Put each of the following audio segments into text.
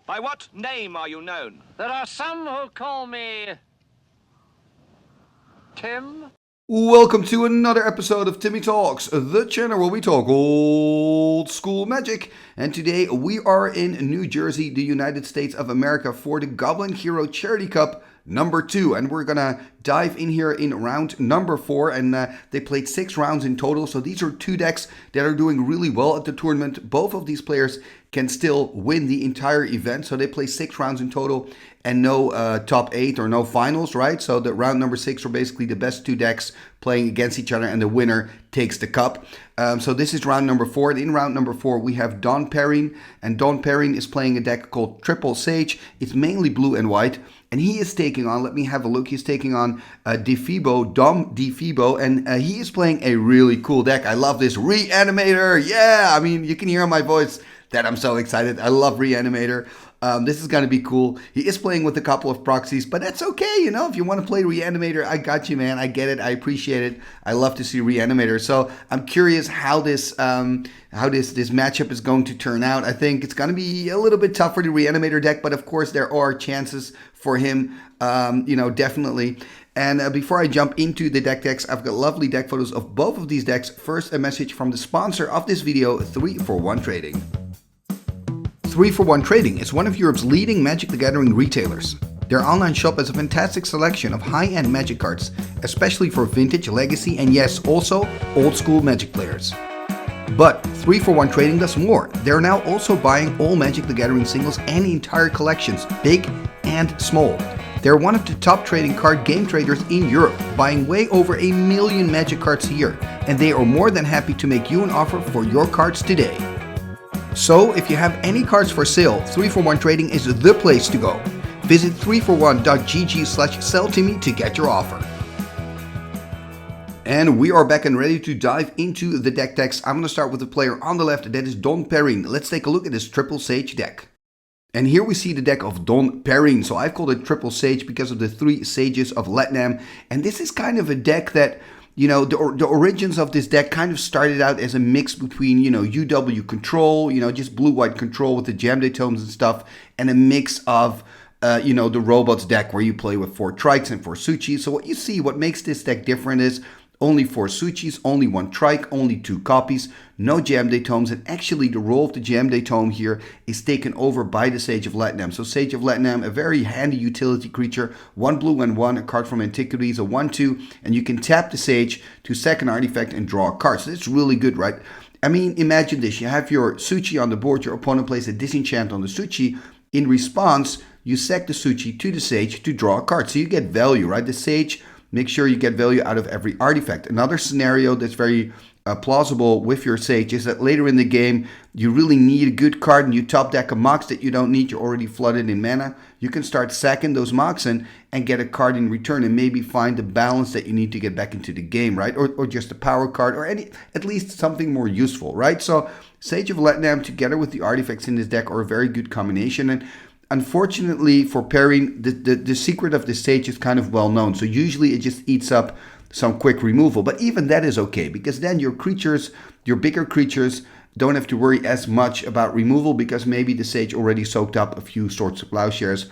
By what name are you known? There are some who call me Tim. Welcome to another episode of Timmy Talks, the channel where we talk old school magic. And today we are in New Jersey, the United States of America, for the Goblin Hero Charity Cup number 2. And we're gonna dive in here in round number 4. And they played 6 rounds in total. So these are 2 decks that are doing really well at the tournament. Both of these players can still win the entire event. So they play 6 rounds in total and no top 8 or no finals, right? So the round number 6 are basically the best 2 decks playing against each other, and the winner takes the cup. So this is round number 4. And in round number 4, we have Perrien, and Perrien is playing a deck called Triple Sage. It's mainly blue and white, and he is taking on, let me have a look, he's taking on Difebo, Difebo, and he is playing a really cool deck. I love this Reanimator. Yeah, I mean, you can hear my voice that I'm so excited. I love Reanimator. This is going to be cool. He is playing with a couple of proxies, but that's okay. You know, if you want to play Reanimator, I got you, man. I get it. I appreciate it. I love to see Reanimator. So I'm curious how this matchup is going to turn out. I think it's going to be a little bit tough for the Reanimator deck, but of course there are chances for him. Definitely. And before I jump into the deck decks, I've got lovely deck photos of both of these decks. First, a message from the sponsor of this video, 3for1 Trading. 3for1 Trading is one of Europe's leading Magic the Gathering retailers. Their online shop has a fantastic selection of high-end Magic cards, especially for vintage, legacy, and yes, also old-school Magic players. But 3for1 Trading does more. They're now also buying all Magic the Gathering singles and entire collections, big and small. They're one of the top trading card game traders in Europe, buying way over 1 million Magic cards a year, and they are more than happy to make you an offer for your cards today. So, if you have any cards for sale, 3for1 Trading is the place to go. Visit 3for1.gg/selltimmy to get your offer. And we are back and ready to dive into the deck decks. I'm going to start with the player on the left, that is Perrien. Let's take a look at this Triple Sage deck. And here we see the deck of Perrien. So I've called it Triple Sage because of the 3 Sages of Latnam. And this is kind of a deck that, you know, the origins of this deck kind of started out as a mix between, you know, UW control, you know, just blue-white control with the Jam-Day tomes and stuff, and a mix of, the robots deck where you play with 4 Trikes and 4 Suchis. So what you see, what makes this deck different is only 4 Suchis, only 1 Trike, only 2 copies, no Jam-Day tomes, and actually the role of the Jam-Day tome here is taken over by the Sage of Latnam. So Sage of Latnam, a very handy utility creature, 1 blue and 1, a card from Antiquities, a 1/2, and you can tap the Sage to sack an artifact and draw a card. So it's really good, right? I mean, imagine this, you have your Suchi on the board, your opponent plays a disenchant on the Suchi. In response, you sack the Suchi to the Sage to draw a card. So you get value, right? The Sage, make sure you get value out of every artifact. Another scenario that's very plausible with your Sage is that later in the game, you really need a good card and you top deck a Mox that you don't need. You're already flooded in mana. You can start sacking those Mox and get a card in return and maybe find the balance that you need to get back into the game, right? Or just a power card or at least something more useful, right? So Sage of Latnam together with the artifacts in this deck are a very good combination. And unfortunately for Perrien, the secret of the Sage is kind of well known. So usually it just eats up some quick removal. But even that is okay, because then your creatures, your bigger creatures, don't have to worry as much about removal because maybe the Sage already soaked up a few Swords to Plowshares,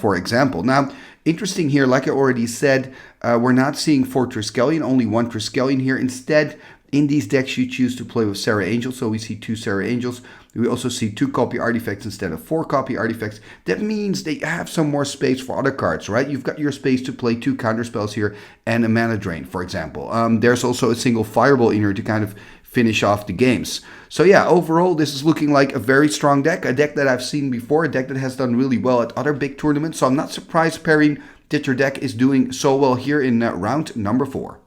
for example. Now, interesting here, like I already said, we're not seeing 4 Triskelion, only 1 Triskelion here. Instead, in these decks, you choose to play with Serra Angels. So we see 2 Serra Angels. We also see 2 copy artifacts instead of 4 copy artifacts. That means that you have some more space for other cards, right? You've got your space to play 2 counterspells here and a mana drain, for example. There's also a single Fireball in here to kind of finish off the games. So yeah, overall, this is looking like a very strong deck. A deck that I've seen before, a deck that has done really well at other big tournaments. So I'm not surprised, Perrien, that your deck is doing so well here in round number 4.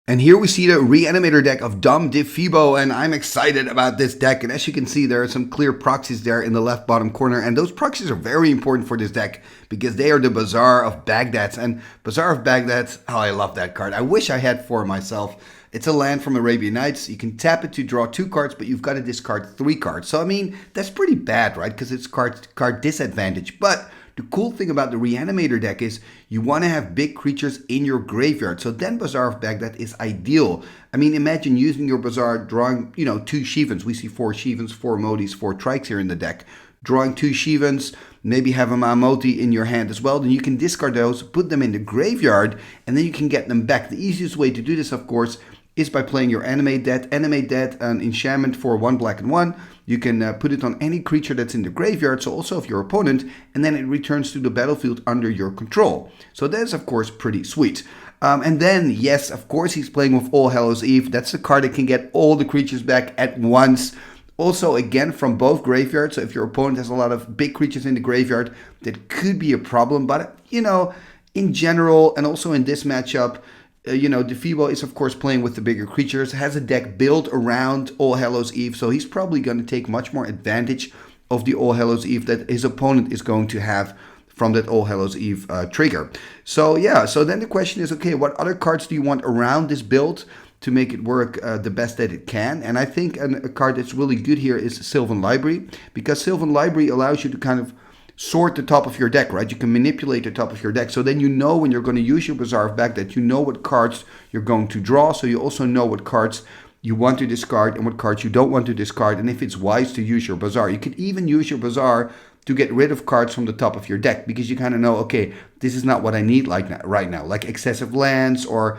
And here we see the Reanimator deck of Difebo, and I'm excited about this deck. And as you can see, there are some clear proxies there in the left bottom corner, and those proxies are very important for this deck because they are the Bazaar of Baghdad. And Bazaar of Baghdad, oh, I love that card. I wish I had 4 myself. It's a land from Arabian Nights. You can tap it to draw 2 cards, but you've got to discard 3 cards. So, I mean, that's pretty bad, right? Because it's card disadvantage. But the cool thing about the Reanimator deck is you want to have big creatures in your graveyard. So then Bazaar of Baghdad is ideal. I mean, imagine using your Bazaar, drawing, 2 Shivans. We see 4 Shivans, 4 Modis, 4 Trikes here in the deck. drawing 2 Shivans, maybe have a Mamoti in your hand as well, then you can discard those, put them in the graveyard, and then you can get them back. The easiest way to do this, of course, is by playing your Animate Dead. Animate Dead, an enchantment for 1 black and 1. You can put it on any creature that's in the graveyard, so also of your opponent, and then it returns to the battlefield under your control. So that is, of course, pretty sweet. And then, yes, of course, he's playing with All Hallows Eve. That's the card that can get all the creatures back at once. Also, again, from both graveyards. So if your opponent has a lot of big creatures in the graveyard, that could be a problem. But, you know, in general, and also in this matchup, you know, Difebo is, of course, playing with the bigger creatures, has a deck built around All Hallows Eve. So he's probably going to take much more advantage of the All Hallows Eve that his opponent is going to have from that All Hallows Eve trigger. So yeah, so then the question is, okay, what other cards do you want around this build to make it work the best that it can? And I think a card that's really good here is Sylvan Library, because Sylvan Library allows you to kind of sort the top of your deck, right? You can manipulate the top of your deck. So then you know when you're going to use your Bazaar of Baghdad, you know what cards you're going to draw. So you also know what cards you want to discard and what cards you don't want to discard. And if it's wise to use your Bazaar, you could even use your Bazaar to get rid of cards from the top of your deck, because you kind of know, okay, this is not what I need right now, like excessive lands, or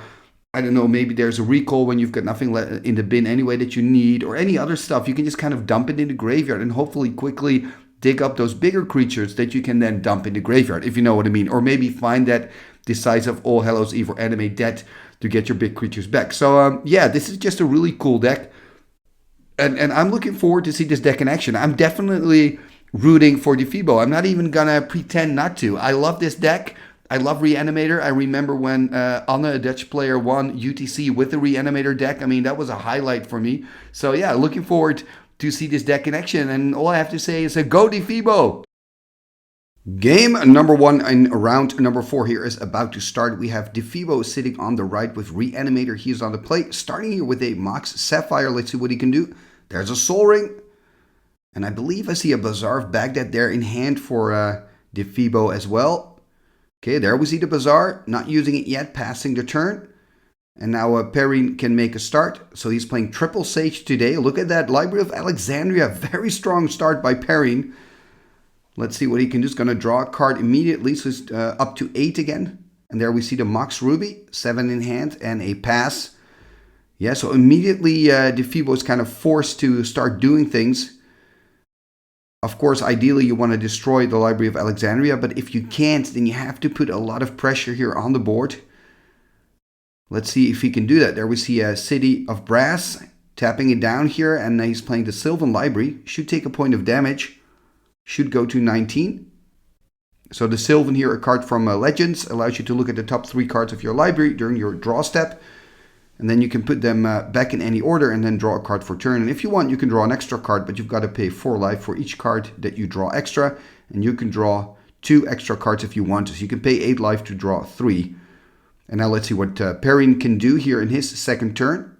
I don't know, maybe there's a recall when you've got nothing in the bin anyway that you need, or any other stuff. You can just kind of dump it in the graveyard and hopefully quickly dig up those bigger creatures that you can then dump in the graveyard, if you know what I mean. Or maybe find that decisive All Hallows Eve or Animate Dead to get your big creatures back. So yeah, this is just a really cool deck. And I'm looking forward to see this deck in action. I'm definitely rooting for Difebo. I'm not even gonna pretend not to. I love this deck. I love Reanimator. I remember when Anna, a Dutch player, won UTC with the Reanimator deck. I mean, that was a highlight for me. So yeah, looking forward to see this deck in action. And all I have to say is go Difebo! Game number 1 and round number 4 here is about to start. We have Difebo sitting on the right with Reanimator. He is on the plate, starting here with a Mox Sapphire. Let's see what he can do. There's a Soul Ring. And I believe I see a Bazaar of Baghdad there in hand for Difebo as well. Okay, there we see the Bazaar. Not using it yet, passing the turn. And now Perrien can make a start. So he's playing Triple Sage today. Look at that, Library of Alexandria. Very strong start by Perrien. Let's see what he can do. He's going to draw a card immediately. So he's up to 8 again. And there we see the Mox Ruby. 7 in hand and a pass. Yeah, so immediately Difebo is kind of forced to start doing things. Of course, ideally you want to destroy the Library of Alexandria, but if you can't, then you have to put a lot of pressure here on the board. Let's see if he can do that. There we see a City of Brass, tapping it down here, and he's playing the Sylvan Library. Should take a point of damage, should go to 19. So the Sylvan here, a card from Legends, allows you to look at the top 3 cards of your library during your draw step. And then you can put them back in any order and then draw a card for turn. And if you want, you can draw an extra card, but you've got to pay 4 life for each card that you draw extra. And you can draw 2 extra cards if you want. So you can pay 8 life to draw 3. And now let's see what Perrien can do here in his second turn.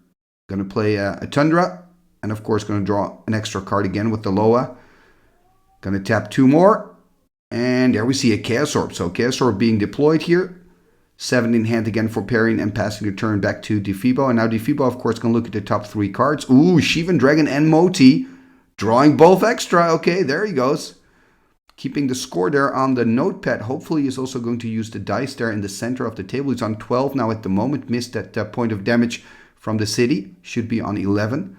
Going to play a Tundra. And of course going to draw an extra card again with the Loa. Going to tap 2 more. And there we see a Chaos Orb. So Chaos Orb being deployed here. 7 in hand again for Perrien and passing the turn back to Difebo. And now Difebo, of course, can look at the top 3 cards. Ooh, Shivan Dragon and Moti. Drawing both extra. Okay, there he goes. Keeping the score there on the notepad. Hopefully he's also going to use the dice there in the center of the table. He's on 12 now at the moment. Missed that point of damage from the city. Should be on 11.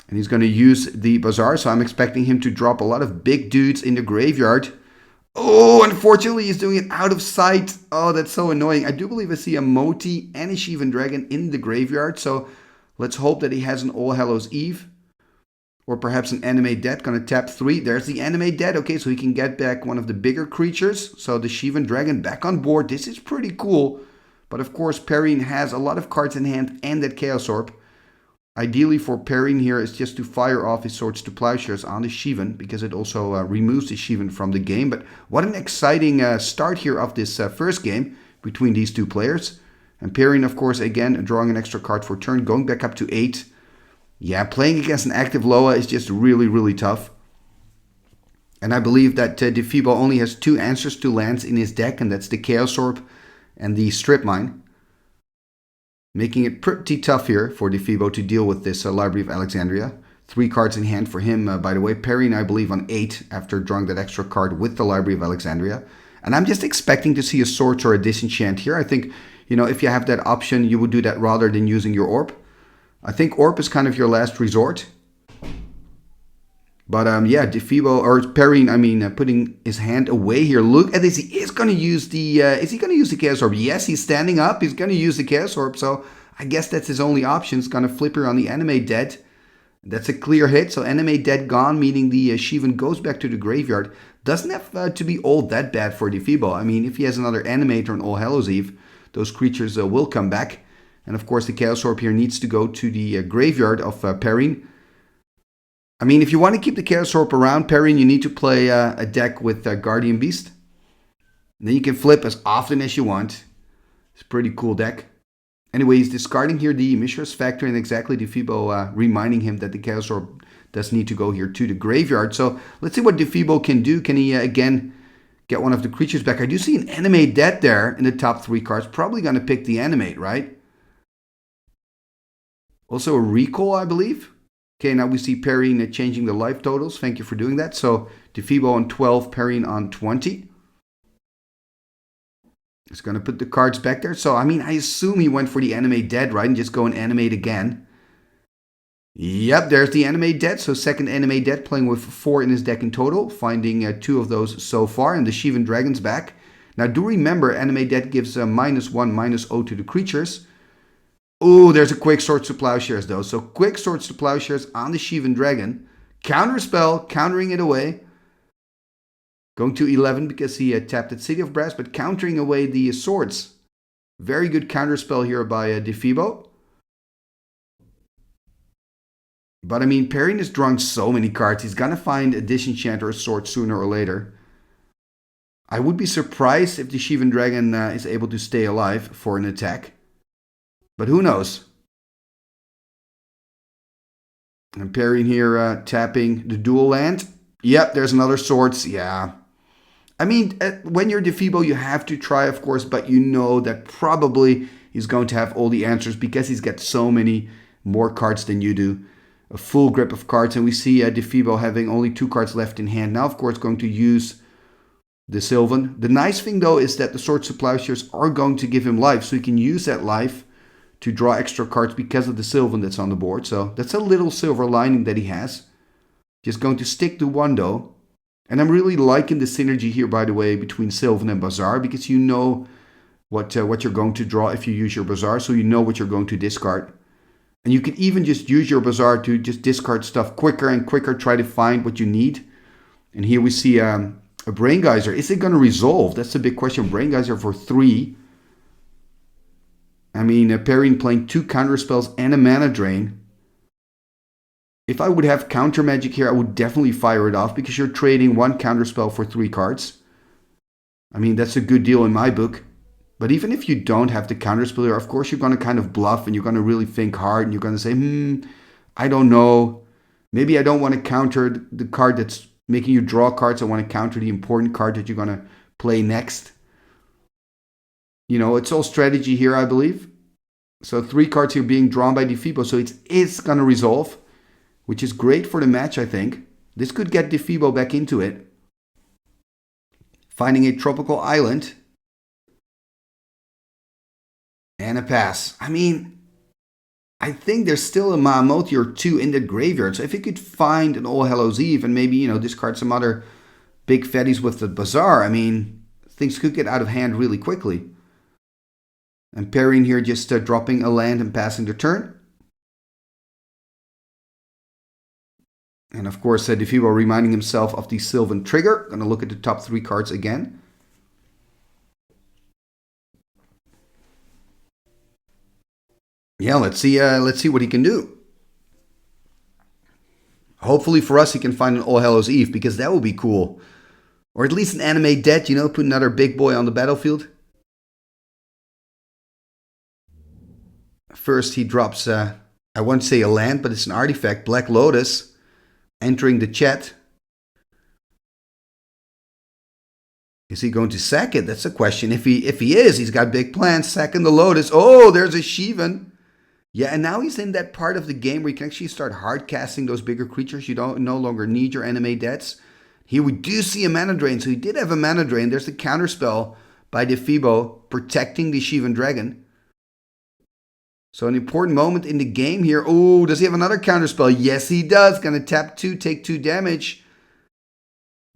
And he's going to use the Bazaar. So I'm expecting him to drop a lot of big dudes in the graveyard. Oh, unfortunately, he's doing it out of sight. Oh, that's so annoying. I do believe I see a Moti and a Shivan Dragon in the graveyard. So let's hope that he has an All Hallows Eve. Or perhaps an Animate Dead. Going to tap 3. There's the Animate Dead. Okay, so he can get back one of the bigger creatures. So the Shivan Dragon back on board. This is pretty cool. But of course, Perrien has a lot of cards in hand and that Chaos Orb. Ideally for Perrien here is just to fire off his Swords to Plowshares on the Shivan, because it also removes the Shivan from the game. But what an exciting start here of this first game between these two players. And Perrien, of course, again, drawing an extra card for turn, going back up to 8. Yeah, playing against an active Loa is just really, really tough. And I believe that Difebo only has 2 answers to lands in his deck, and that's the Chaos Orb and the Strip Mine. Making it pretty tough here for Difebo to deal with this Library of Alexandria. 3 cards in hand for him, by the way. Perrien, I believe, on 8 after drawing that extra card with the Library of Alexandria. And I'm just expecting to see a Swords or a Disenchant here. I think, you know, if you have that option, you would do that rather than using your Orb. I think Orb is kind of your last resort. But yeah, Difebo, or Perrien, I mean, putting his hand away here. Look at this. He is going to use the, is he going to use the Chaos Orb? Yes, he's standing up. He's going to use the Chaos Orb. So I guess that's his only option. He's going to flip here on the Animate Dead. That's a clear hit. So Animate Dead gone, meaning the Shivan goes back to the graveyard. Doesn't have to be all that bad for Difebo. I mean, if he has another Animator on All Hallows Eve, those creatures will come back. And of course, the Chaos Orb here needs to go to the graveyard of Perrien. I mean, if you want to keep the Chaos Orb around, Perrien, you need to play a deck with Guardian Beast. And then you can flip as often as you want. It's a pretty cool deck. Anyway, he's discarding here the Mishra's Factory, and exactly Difebo reminding him that the Chaos Orb does need to go here to the graveyard. So let's see what Difebo can do. Can he, again, get one of the creatures back? I do see an Animate Dead there in the top 3 cards. Probably going to pick the Animate, right? Also a Recall, I believe. Okay, now we see Perrien changing the life totals. Thank you for doing that. So Difebo on 12, Perrien on 20. It's going to put the cards back there. So, I mean, I assume he went for the Animate Dead, right? And just go and Animate again. Yep, there's the Animate Dead. So second Animate Dead, playing with 4 in his deck in total. Finding 2 of those so far. And the Shivan Dragon's back. Now, do remember, Animate Dead gives -1, -0 to the creatures. Oh, there's a Quick Swords to Plowshares, though. So Quick Swords to Plowshares on the Shivan Dragon. Counter spell, countering it away. Going to 11 because he tapped at City of Brass, but countering away the swords. Very good counter spell here by Difebo. But I mean, Perrien is drawing so many cards. He's going to find a Disenchant or a sword sooner or later. I would be surprised if the Shivan Dragon is able to stay alive for an attack. But who knows? And Perrien here tapping the dual land. Yep, there's another Swords. Yeah. I mean, when you're Difebo, you have to try, of course, but you know that probably he's going to have all the answers because he's got so many more cards than you do. A full grip of cards, and we see Difebo having only 2 cards left in hand. Now, of course, going to use the Sylvan. The nice thing, though, is that the Swords to Plowshares are going to give him life, so he can use that life to draw extra cards because of the Sylvan that's on the board. So that's a little silver lining that he has. Just going to stick to 1, though. And I'm really liking the synergy here, by the way, between Sylvan and Bazaar, because you know what you're going to draw if you use your Bazaar, so you know what you're going to discard. And you can even just use your Bazaar to just discard stuff quicker and quicker, try to find what you need. And here we see a Brain Geyser. Is it going to resolve? That's the big question. Brain Geyser for 3. I mean, Perrien playing 2 counter spells and a mana drain. If I would have counter magic here, I would definitely fire it off because you're trading 1 counter spell for 3 cards. I mean, that's a good deal in my book. But even if you don't have the counter spell here, of course you're going to kind of bluff and you're going to really think hard and you're going to say, I don't know. Maybe I don't want to counter the card that's making you draw cards. I want to counter the important card that you're going to play next. You know, it's all strategy here, I believe. So 3 cards here being drawn by Difebo. So it's going to resolve, which is great for the match, I think. This could get Difebo back into it. Finding a tropical island. And a pass. I mean, I think there's still a Mahamoti or 2 in the graveyard. So if you could find an All Hallows Eve and maybe, you know, discard some other big fatties with the Bazaar, I mean, things could get out of hand really quickly. And Perrien here just dropping a land and passing the turn. And of course, Difebo reminding himself of the Sylvan Trigger. Going to look at the top 3 cards again. Yeah, let's see what he can do. Hopefully for us, he can find an All Hallows Eve, because that would be cool. Or at least an Animate Dead, you know, put another big boy on the battlefield. First, he drops, I won't say a land, but it's an artifact, Black Lotus, entering the chat. Is he going to sack it? That's a question. If he is, he's got big plans. Sacking the Lotus. Oh, there's a Shivan. Yeah, and now he's in that part of the game where you can actually start hard casting those bigger creatures. You don't no longer need your animate deaths. Here we do see a mana drain, so he did have a mana drain. There's the counterspell by Difebo protecting the Shivan Dragon. So an important moment in the game here. Oh, does he have another counterspell? Yes, he does. Gonna tap 2, take 2 damage.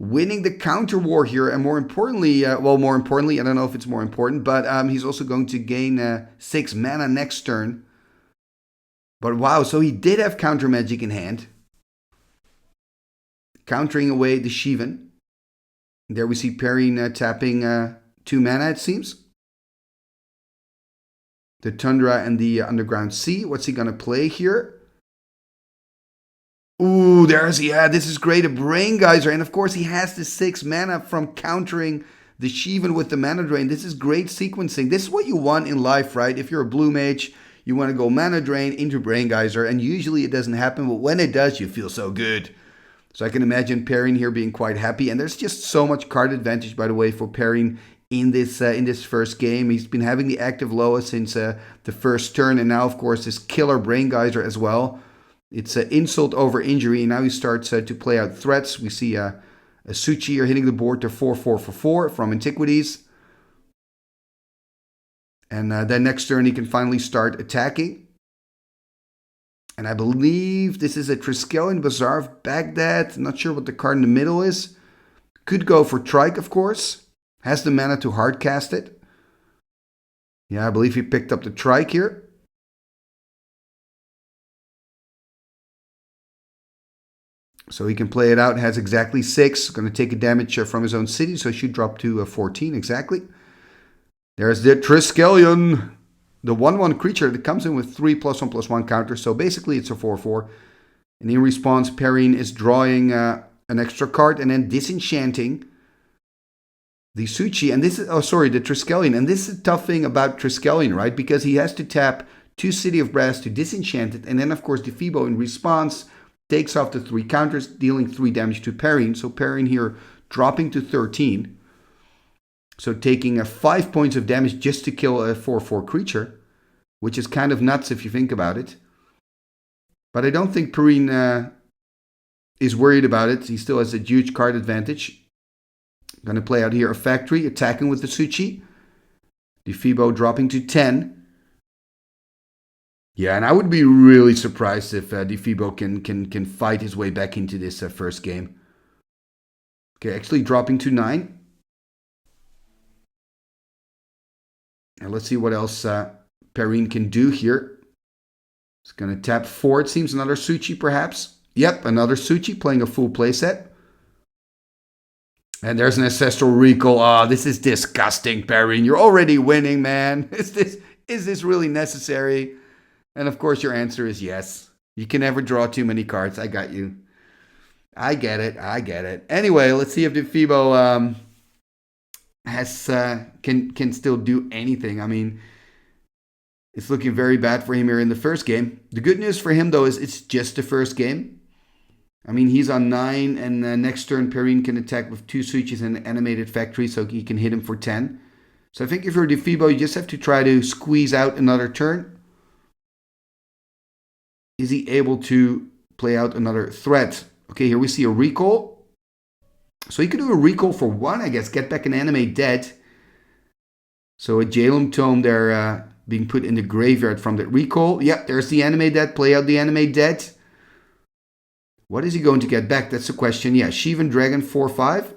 Winning the counter war here, and more importantly, I don't know if it's more important, but he's also going to gain 6 mana next turn. But wow, so he did have counter magic in hand. Countering away the Shivan. There we see Perrien tapping 2 mana, it seems. The Tundra and the Underground Sea. What's he going to play here? Ooh, this is great. A Brain Geyser. And of course, he has the 6 mana from countering the Shivan with the mana drain. This is great sequencing. This is what you want in life, right? If you're a blue mage, you want to go mana drain into Brain Geyser. And usually it doesn't happen, but when it does, you feel so good. So I can imagine Perrien here being quite happy. And there's just so much card advantage, by the way, for Perrien in this first game. He's been having the active Loa since the first turn. And now, of course, this killer Brain Geyser as well. It's an insult over injury. And now he starts to play out threats. We see a Suchi here hitting the board to 4/4 for 4 from Antiquities. And then next turn he can finally start attacking. And I believe this is a Triskelion Bazaar of Baghdad. Not sure what the card in the middle is. Could go for Trike, of course. Has the mana to hard cast it. Yeah, I believe he picked up the Trike here. So he can play it out. Has exactly 6. Going to take a damage from his own city. So he should drop to 14 exactly. There's the Triskelion. The 1/1 creature that comes in with 3+1/+1 counters. So basically it's a 4/4. And in response, Perrien is drawing an extra card and then disenchanting the Suchi. And this is, the Triskelion. And this is a tough thing about Triskelion, right? Because he has to tap 2 City of Brass to disenchant it. And then, of course, Difebo in response takes off the 3 counters, dealing 3 damage to Perrien. So Perrien here dropping to 13. So taking 5 points of damage just to kill a 4/4 creature, which is kind of nuts if you think about it. But I don't think Perrien is worried about it. He still has a huge card advantage. Going to play out here a Factory, attacking with the Suchi. Difebo dropping to 10. Yeah, and I would be really surprised if Difebo can fight his way back into this first game. Okay, actually dropping to 9. And let's see what else Perrien can do here. He's going to tap 4. It seems another Suchi perhaps. Yep, another Suchi playing a full playset. And there's an Ancestral Recall. Ah, this is disgusting, Perrien. You're already winning, man. Is this really necessary? And of course your answer is yes. You can never draw too many cards. I got you. I get it. Anyway, let's see if Difebo can still do anything. I mean, it's looking very bad for him here in the first game. The good news for him, though, is it's just the first game. I mean, he's on 9, and next turn, Perrien can attack with 2 Suchis and an Animated Factory, so he can hit him for 10. So I think if you're Difebo, you just have to try to squeeze out another turn. Is he able to play out another threat? Okay, here we see a Recall. So he could do a Recall for 1, I guess. Get back an Animate Dead. So a Jalum Tome there being put in the graveyard from that Recall. Yep, there's the Animate Dead. Play out the Animate Dead. What is he going to get back? That's the question. Yeah, Shivan Dragon 4/5.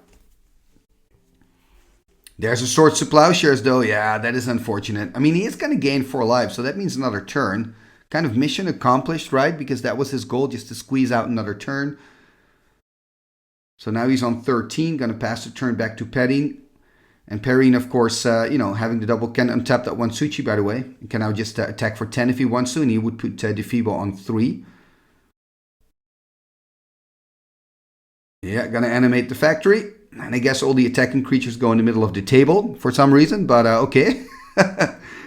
There's a Swords to Plowshares though. Yeah, that is unfortunate. I mean, he is going to gain 4 lives, so that means another turn. Kind of mission accomplished, right? Because that was his goal, just to squeeze out another turn. So now he's on 13, going to pass the turn back to Perrien. And Perrien, of course, having the double, can untap that 1 Suchi, by the way. He can now just attack for 10 if he wants to, and he would put Difebo on 3. Yeah, going to animate the Factory. And I guess all the attacking creatures go in the middle of the table for some reason, but okay.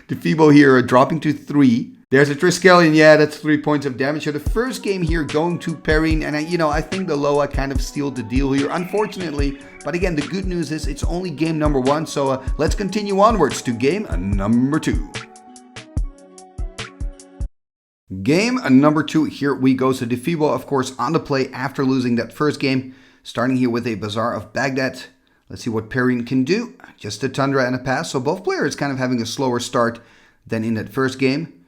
Difebo here dropping to 3. There's a Triskelion, yeah, that's 3 points of damage. So the first game here going to Perrien, and I think the Loa kind of sealed the deal here, unfortunately. But again, the good news is it's only game number 1, so let's continue onwards to game number 2. Game number 2, here we go. So Difebo, of course, on the play after losing that first game. Starting here with a Bazaar of Baghdad. Let's see what Perrien can do. Just a Tundra and a pass. So both players kind of having a slower start than in that first game.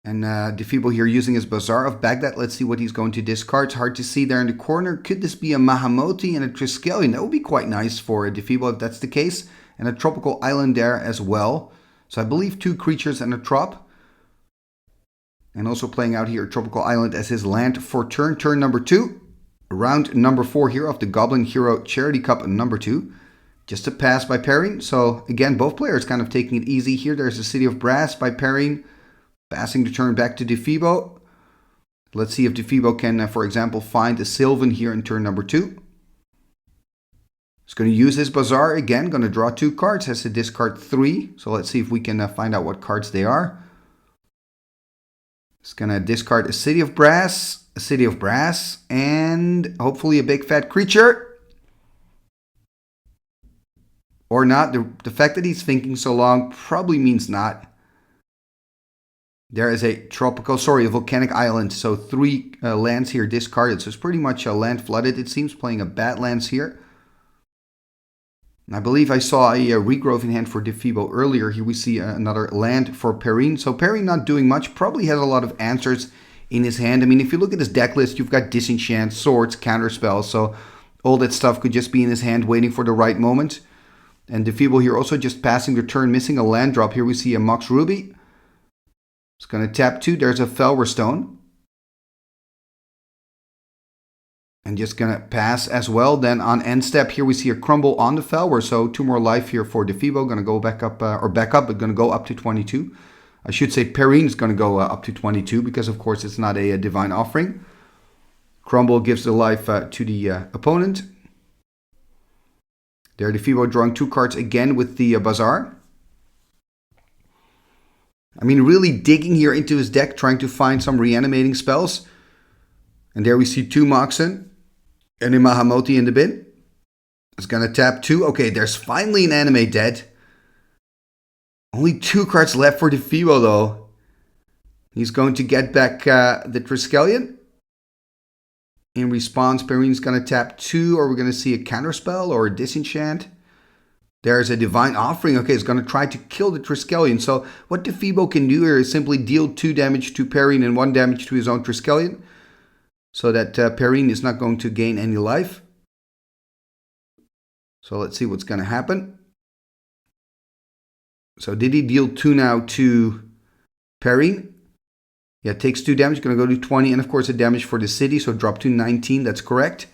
And Difebo here using his Bazaar of Baghdad. Let's see what he's going to discard. It's hard to see there in the corner. Could this be a Mahamoti and a Triskelion? That would be quite nice for Difebo if that's the case. And a Tropical Island there as well. So I believe 2 creatures and a trop. And also playing out here Tropical Island as his land for turn number 2. Round number 4 here of the Goblin Hero Charity Cup number 2. Just a pass by Perrien. So again, both players kind of taking it easy here. There's a City of Brass by Perrien. Passing the turn back to Difebo. Let's see if Difebo can, for example, find a Sylvan here in turn number 2. He's going to use his Bazaar again. Going to draw 2 cards. Has to discard 3. So let's see if we can find out what cards they are. He's going to discard a City of Brass, a City of Brass, and hopefully a big fat creature. Or not. The fact that he's thinking so long probably means not. There is a a volcanic island. So 3 lands here discarded. So it's pretty much a land flooded. It seems playing a Badlands here. I believe I saw a regrowth in hand for Difebo earlier. Here we see another land for Perrien. So Perrien not doing much. Probably has a lot of answers in his hand. I mean, if you look at his deck list, you've got Disenchant, Swords, Counterspell. So all that stuff could just be in his hand waiting for the right moment. And Difebo here also just passing the turn, missing a land drop. Here we see a Mox Ruby. It's going to tap 2. There's a Felwar Stone. And just going to pass as well. Then on end step here we see a Crumble on the Felwar. So 2 more life here for Difebo. Going to go back up, but going to go up to 22. I should say Perrien is going to go up to 22 because of course it's not a Divine Offering. Crumble gives the life to the opponent. There Difebo drawing 2 cards again with the Bazaar. I mean, really digging here into his deck, trying to find some reanimating spells. And there we see 2 Moxen and a Mahamoti in the bin. It's going to tap 2. Okay, there's finally an Animate dead. Only 2 cards left for Difebo though. He's going to get back the Triskelion. In response, Perrien's going to tap 2, or we're going to see a Counterspell or a Disenchant. There's a Divine Offering. Okay, it's going to try to kill the Triskelion. So what Difebo can do here is simply deal 2 damage to Perrien and 1 damage to his own Triskelion. So that Perrien is not going to gain any life. So let's see what's going to happen. So did he deal 2 now to Perrien? Yeah, it takes 2 damage. Going to go to 20. And of course a damage for the city. So drop to 19. That's correct.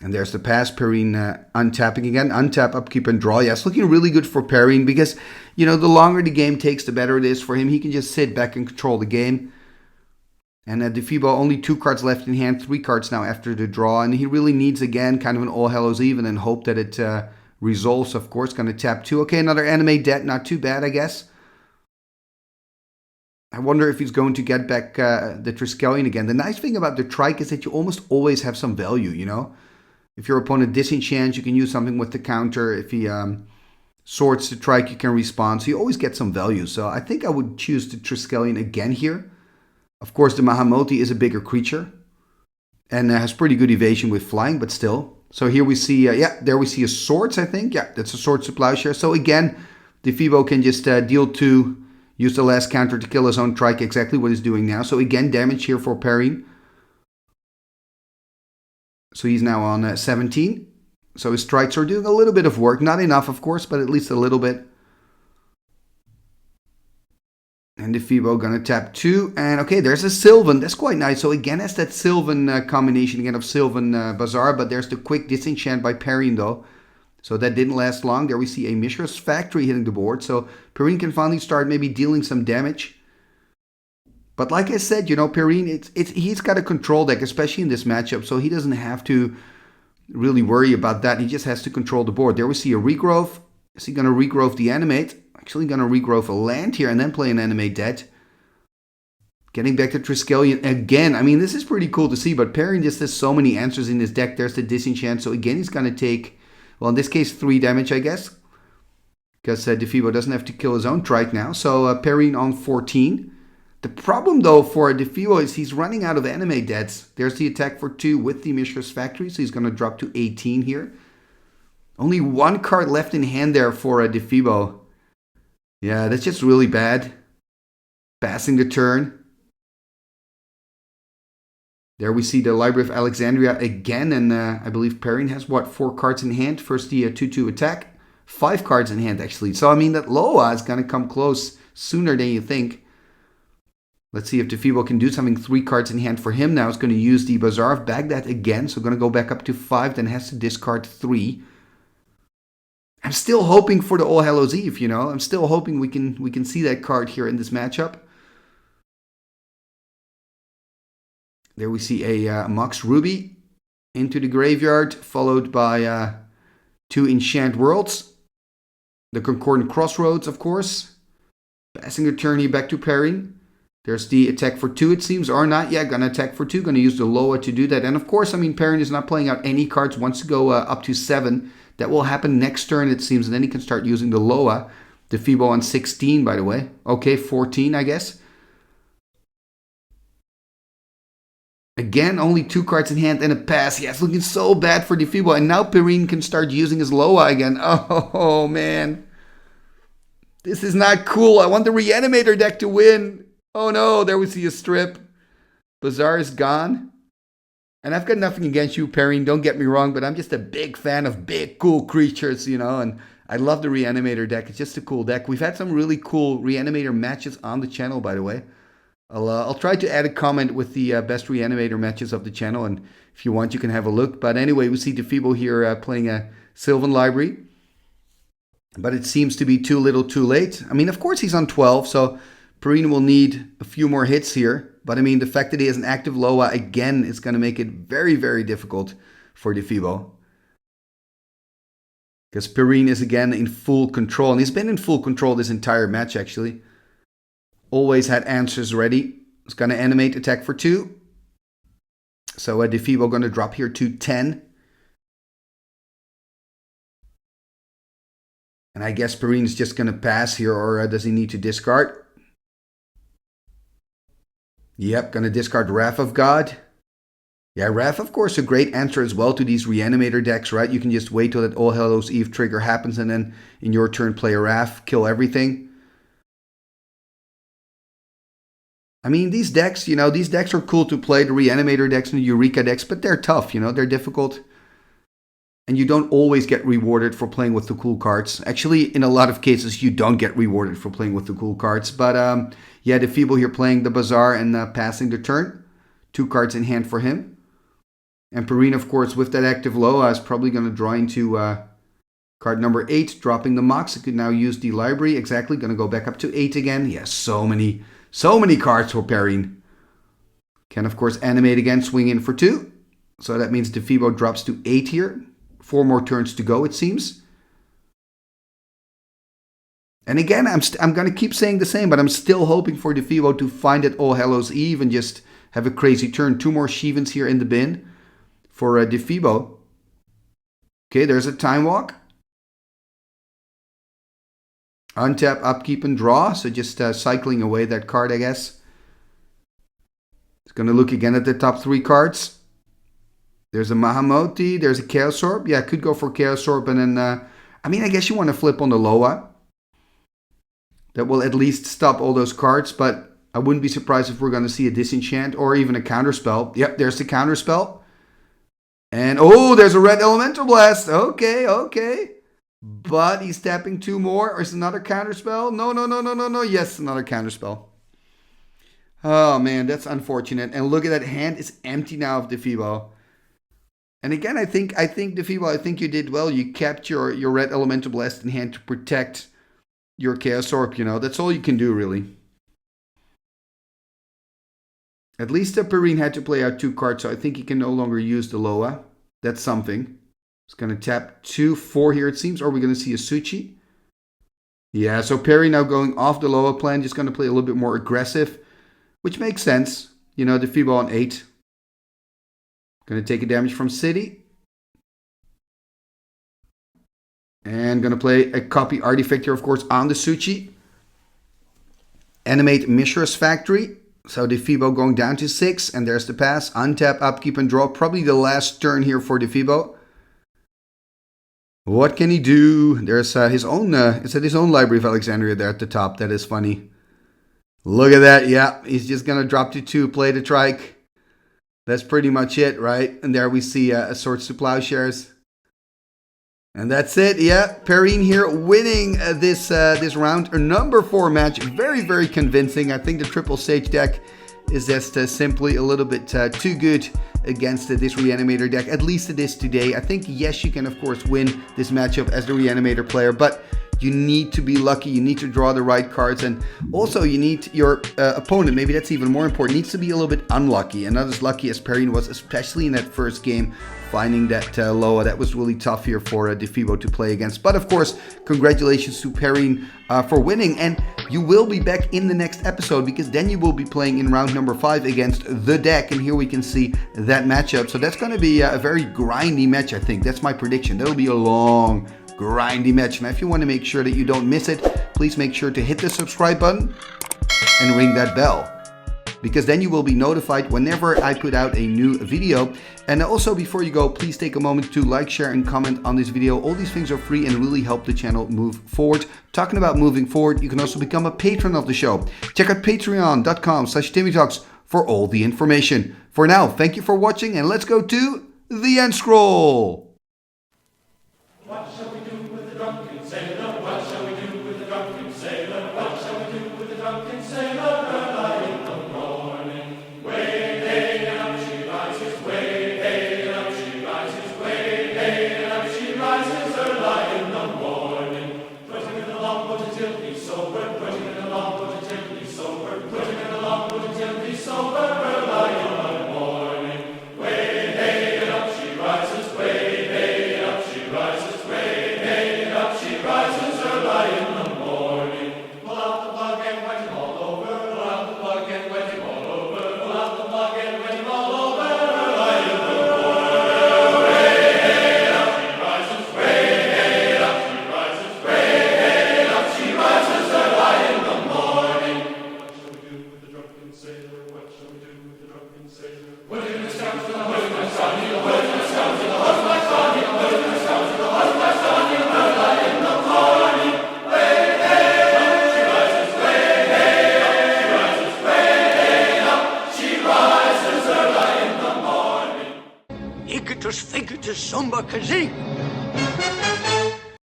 And there's the pass. Perrien untapping again. Untap, upkeep, and draw. Yeah, it's looking really good for Perrien because, you know, the longer the game takes, the better it is for him. He can just sit back and control the game. And Difebo only 2 cards left in hand, 3 cards now after the draw. And he really needs, again, kind of an All Hallows Eve and hope that it resolves, of course. Going to tap 2. Okay, another Animate debt. Not too bad, I guess. I wonder if he's going to get back the Triskelion again. The nice thing about the Trike is that you almost always have some value, you know. If your opponent disenchants, you can use something with the counter. If he swords the Trike, you can respond. So you always get some value. So I think I would choose the Triskelion again here. Of course, the Mahamoti is a bigger creature and has pretty good evasion with flying, but still. So here we see, there we see a Swords, I think. Yeah, that's a Swords to Plowshare. So again, Difebo can just deal 2, use the last counter to kill his own Trike, exactly what he's doing now. So again, damage here for Perrien. So he's now on 17. So his Strikes are doing a little bit of work. Not enough, of course, but at least a little bit. And Difebo going to tap 2. And okay, there's a Sylvan. That's quite nice. So again, has that Sylvan combination again of Sylvan Bazaar. But there's the quick disenchant by Perrien though. So that didn't last long. There we see a Mishra's Factory hitting the board. So Perrien can finally start maybe dealing some damage. But like I said, you know, Perrien, he's got a control deck, especially in this matchup. So he doesn't have to really worry about that. He just has to control the board. There we see a Regrowth. Is he going to Regrowth the Animate? Actually going to Regrowth a land here and then play an Animate dead. Getting back to Triskelion again. I mean, this is pretty cool to see, but Perrien just has so many answers in his deck. There's the Disenchant. So again, he's going to take, well, in this case, 3 damage, I guess. because Difebo doesn't have to kill his own trike now. So Perrien on 14. The problem, though, for Difebo is he's running out of anime deads. There's the attack for 2 with the Mishra's Factory, so he's going to drop to 18 here. Only 1 card left in hand there for Difebo. Yeah, that's just really bad. Passing the turn. There we see the Library of Alexandria again, and I believe Perrien has, what, 4 cards in hand? First the 2-2 attack. 5 cards in hand, actually. So, I mean, that Loa is going to come close sooner than you think. Let's see if Difebo can do something. 3 cards in hand for him now. He's going to use the Bazaar of Baghdad again. So going to go back up to 5. Then has to discard 3. I'm still hoping for the All Hallows Eve, you know. I'm still hoping we can see that card here in this matchup. There we see a Mox Ruby into the graveyard. Followed by 2 Enchant Worlds. The Concordant Crossroads, of course. Passing the turn here back to Perrien. There's the attack for 2, it seems, or not. Yeah, gonna attack for 2. Gonna use the Loa to do that. And of course, I mean, Perrien is not playing out any cards. Wants to go up to 7. That will happen next turn, it seems. And then he can start using the Loa. Difebo on 16, by the way. Okay, 14, I guess. Again, only 2 cards in hand and a pass. Yeah, it's looking so bad for Difebo. And now Perrien can start using his Loa again. Oh, man. This is not cool. I want the Reanimator deck to win. Oh no, there we see a strip. Bazaar is gone. And I've got nothing against you, Perrien, don't get me wrong, but I'm just a big fan of big, cool creatures, you know, and I love the Reanimator deck. It's just a cool deck. We've had some really cool Reanimator matches on the channel, by the way. I'll try to add a comment with the best Reanimator matches of the channel, and if you want, you can have a look. But anyway, we see Difebo here playing a Sylvan Library. But it seems to be too little too late. I mean, of course, he's on 12, so Perrien will need a few more hits here. But I mean, the fact that he has an active Loa again is going to make it very, very difficult for Difebo. Because Perrien is again in full control. And he's been in full control this entire match, actually. Always had answers ready. He's going to animate attack for 2. So Difebo going to drop here to 10. And I guess Perrien is just going to pass here, or does he need to discard? Yep, going to discard Wrath of God. Yeah, Wrath, of course, a great answer as well to these Reanimator decks, right? You can just wait till that All Hallows Eve trigger happens and then in your turn play a Wrath, kill everything. I mean, these decks, you know, these decks are cool to play, the Reanimator decks and the Eureka decks, but they're tough, you know, they're difficult. And you don't always get rewarded for playing with the cool cards. Actually, in a lot of cases, you don't get rewarded for playing with the cool cards. But yeah, Difebo here playing the Bazaar and passing the turn. 2 cards in hand for him. And Perrien, of course, with that active Loa, is probably going to draw into card number 8, dropping the Mox. It could now use the library. Exactly, going to go back up to 8 again. Yes, so many cards for Perrien. Can, of course, animate again, swing in for 2. So that means Difebo drops to 8 here. 4 more turns to go, it seems. And again, I'm going to keep saying the same, but I'm still hoping for Difebo to find it All Hallows Eve and just have a crazy turn. 2 more Shivans here in the bin for Difebo. Okay, there's a Time Walk. Untap, upkeep, and draw. So just cycling away that card, I guess. It's going to look again at the top 3 cards. There's a Mahamoti, there's a Chaos Orb. Yeah, I could go for Chaos Orb and then, I mean, I guess you want to flip on the Loa. That will at least stop all those cards, but I wouldn't be surprised if we're going to see a Disenchant or even a Counterspell. Yep, there's the Counterspell. And, oh, there's a Red Elemental Blast. Okay. But he's tapping 2 more. Or is another Counterspell? No. Yes, another Counterspell. Oh, man, that's unfortunate. And look at that hand. It's empty now of Difebo. And again, I think Difebo, I think you did well. You kept your Red Elemental Blast in hand to protect your Chaos Orb, you know. That's all you can do, really. At least Perrien had to play out 2 cards, so I think he can no longer use the Loa. That's something. He's going to tap 4 here, it seems. Or are we going to see a Suchi? Yeah, so Perrien now going off the Loa plan, just going to play a little bit more aggressive, which makes sense. You know, Difebo on 8. Going to take a damage from City. And gonna play a copy artifact here, of course, on the Suchi. Animate Mishra's Factory. So Difebo going down to 6, and there's the pass. Untap, upkeep, and draw. Probably the last turn here for Difebo. What can he do? There's his own, it's at his own Library of Alexandria there at the top. That is funny. Look at that. Yeah, he's just gonna drop to 2, play the Trike. That's pretty much it, right? And there we see Swords to Plowshares. And that's it, yeah. Perrien here winning this round. Number 4 match. Very, very convincing. I think the Triple Sage deck is just simply a little bit too good against this Reanimator deck. At least it is today. I think, yes, you can, of course, win this matchup as the Reanimator player. But you need to be lucky. You need to draw the right cards. And also, you need your opponent, maybe that's even more important, needs to be a little bit unlucky. And not as lucky as Perrien was, especially in that first game. Finding that Loa, that was really tough here for Difebo to play against. But of course, congratulations to Perrien for winning. And you will be back in the next episode, because then you will be playing in round number 5 against the deck. And here we can see that matchup. So that's going to be a very grindy match, I think. That's my prediction. That'll be a long, grindy match. And if you want to make sure that you don't miss it, please make sure to hit the subscribe button and ring that bell, because then you will be notified whenever I put out a new video. And also, before you go, please take a moment to like, share, and comment on this video. All these things are free and really help the channel move forward. Talking about moving forward, you can also become a patron of the show. Check out patreon.com/TimmyTalks for all the information. For now, thank you for watching, and let's go to the end scroll. What shall we do with the drunken sailor? What shall we do with the drunken sailor? What shall we do with the drunken sailor? Early in the morning, way hey and up she rises, way hey and up she rises, way hey and up she rises. Early in the morning, putting in the longboat until he's sober, putting in the longboat until he's sober, putting in the longboat until he's sober. Early in the morning, way hey and up she rises, way hey and up she rises. Rises early in the morning. Pull out the plug and wet him all over. Pull out the plug and wet him all over. Pull out the plug and wet him all over. Early in the morning. Way hey up she rises. Way hey up she rises. Way hey up she rises early in the morning. What shall we do with the drunken sailor? What shall we do with the drunken sailor? Put him in the scouts to the host my son. Put him in the scouts to the host my son. Put him in the scouts to the host my son. Early in the morning. Igitus, figitus, sumba, kazee.